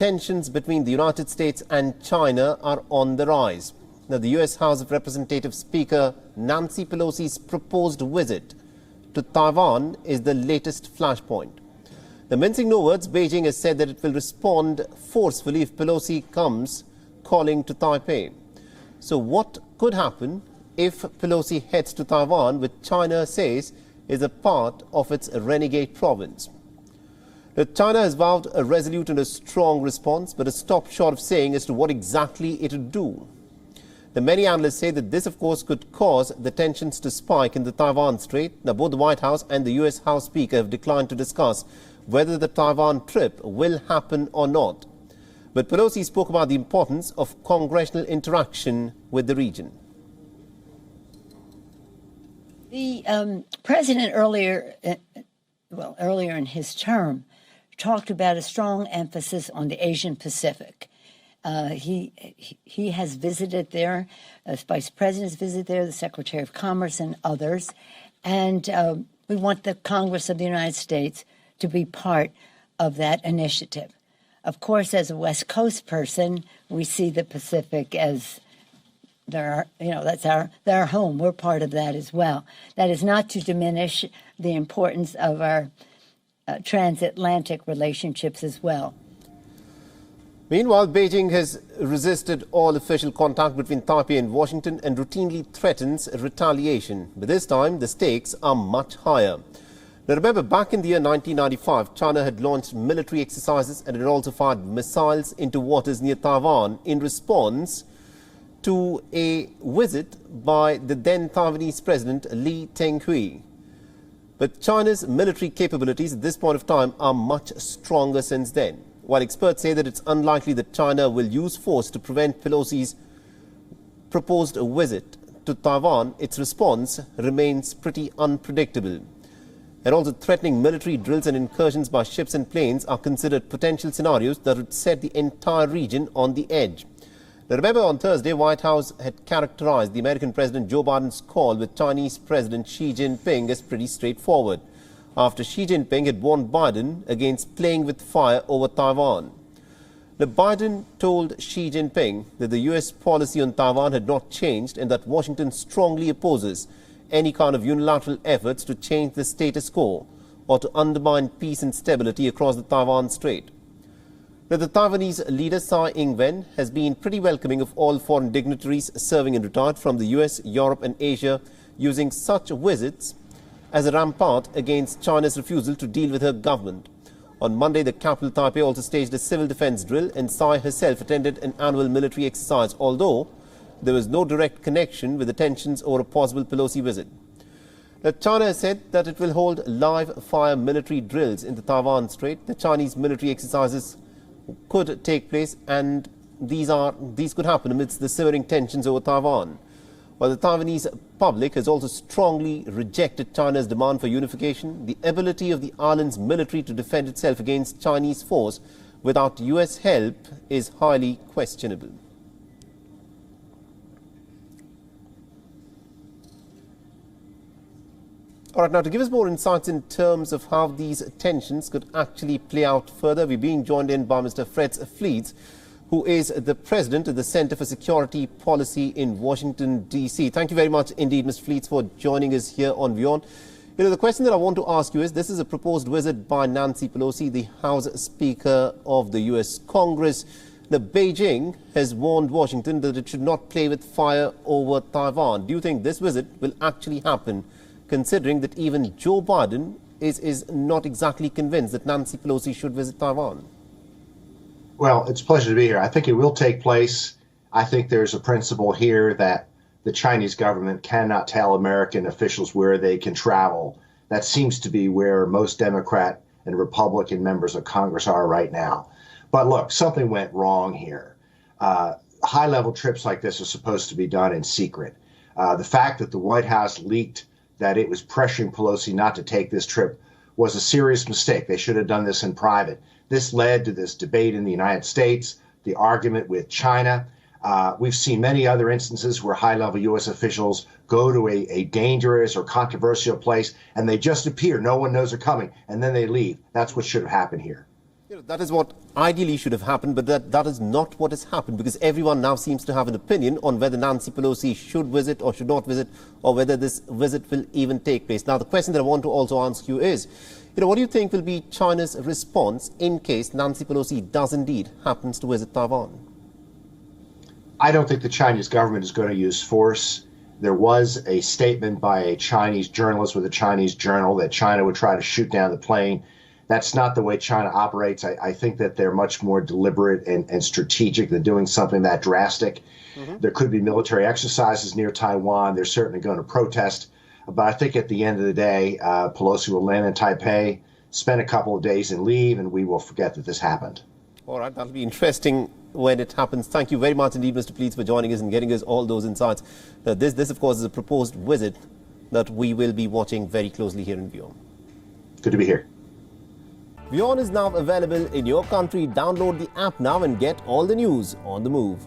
Tensions between the United States and China are on the rise. Now, the US House of Representatives Speaker Nancy Pelosi's proposed visit to Taiwan is the latest flashpoint. The mincing no words, Beijing has said that it will respond forcefully if Pelosi comes calling to Taipei. So what could happen if Pelosi heads to Taiwan, which China says is a part of its renegade province? China has vowed a resolute and a strong response, but has stopped short of saying as to what exactly it would do. The many analysts say that this, of course, could cause the tensions to spike in the Taiwan Strait. Now, both the White House and the US House Speaker have declined to discuss whether the Taiwan trip will happen or not. But Pelosi spoke about the importance of congressional interaction with the region. The president earlier in his term talked about a strong emphasis on the Asian Pacific. He has visited there, Vice President's visited there, the Secretary of Commerce and others. And we want the Congress of the United States to be part of that initiative. Of course, as a West Coast person, we see the Pacific as that's our home. We're part of that as well. That is not to diminish the importance of our transatlantic relationships as well. Meanwhile, Beijing has resisted all official contact between Taipei and Washington and routinely threatens retaliation. But this time, the stakes are much higher. Now, remember, back in the year 1995, China had launched military exercises and it had also fired missiles into waters near Taiwan in response to a visit by the then Taiwanese President Lee Teng-hui. But China's military capabilities at this point of time are much stronger since then. While experts say that it's unlikely that China will use force to prevent Pelosi's proposed visit to Taiwan, its response remains pretty unpredictable. And also threatening military drills and incursions by ships and planes are considered potential scenarios that would set the entire region on the edge. Now, remember, on Thursday, White House had characterized the American President Joe Biden's call with Chinese President Xi Jinping as pretty straightforward, after Xi Jinping had warned Biden against playing with fire over Taiwan. Now, Biden told Xi Jinping that the U.S. policy on Taiwan had not changed and that Washington strongly opposes any kind of unilateral efforts to change the status quo or to undermine peace and stability across the Taiwan Strait. Now, the Taiwanese leader, Tsai Ing-wen, has been pretty welcoming of all foreign dignitaries serving and retired from the US, Europe and Asia, using such visits as a rampart against China's refusal to deal with her government. On Monday, the capital Taipei also staged a civil defense drill, and Tsai herself attended an annual military exercise, although there was no direct connection with the tensions over a possible Pelosi visit. Now, China has said that it will hold live-fire military drills in the Taiwan Strait. The Chinese military exercises could take place, and these could happen amidst the simmering tensions over Taiwan. While the Taiwanese public has also strongly rejected China's demand for unification, the ability of the island's military to defend itself against Chinese force without US help is highly questionable. All right, now to give us more insights in terms of how these tensions could actually play out further, we're being joined in by Mr. Fritz Fleets, who is the president of the Center for Security Policy in Washington, D.C. Thank you very much indeed, Mr. Fleets, for joining us here on WION. You know, the question that I want to ask you is, this is a proposed visit by Nancy Pelosi, the House Speaker of the U.S. Congress. The Beijing has warned Washington that it should not play with fire over Taiwan. Do you think this visit will actually happen, considering that even Joe Biden is not exactly convinced that Nancy Pelosi should visit Taiwan? Well, it's a pleasure to be here. I think it will take place. I think there's a principle here that the Chinese government cannot tell American officials where they can travel. That seems to be where most Democrat and Republican members of Congress are right now. But look, something went wrong here. High-level trips like this are supposed to be done in secret. The fact that the White House leaked that it was pressuring Pelosi not to take this trip was a serious mistake. They should have done this in private. This led to this debate in the United States, the argument with China. We've seen many other instances where high-level U.S. officials go to a dangerous or controversial place and they just appear. No one knows they're coming, and then they leave. That's what should have happened here. That is what ideally should have happened, but that is not what has happened, because everyone now seems to have an opinion on whether Nancy Pelosi should visit or should not visit, or whether this visit will even take place. Now, the question that I want to also ask you is, what do you think will be China's response in case Nancy Pelosi does indeed happens to visit Taiwan? I don't think the Chinese government is going to use force. There was a statement by a Chinese journalist with a Chinese journal that China would try to shoot down the plane. That's not the way China operates. I think that they're much more deliberate and strategic than doing something that drastic. There could be military exercises near Taiwan. They're certainly going to protest. But I think at the end of the day, Pelosi will land in Taipei, spend a couple of days and leave, and we will forget that this happened. All right, that'll be interesting when it happens. Thank you very much indeed, Mr. Pleats, for joining us and getting us all those insights. This, of course, is a proposed visit that we will be watching very closely here in WION. Good to be here. WION is now available in your country. Download the app now and get all the news on the move.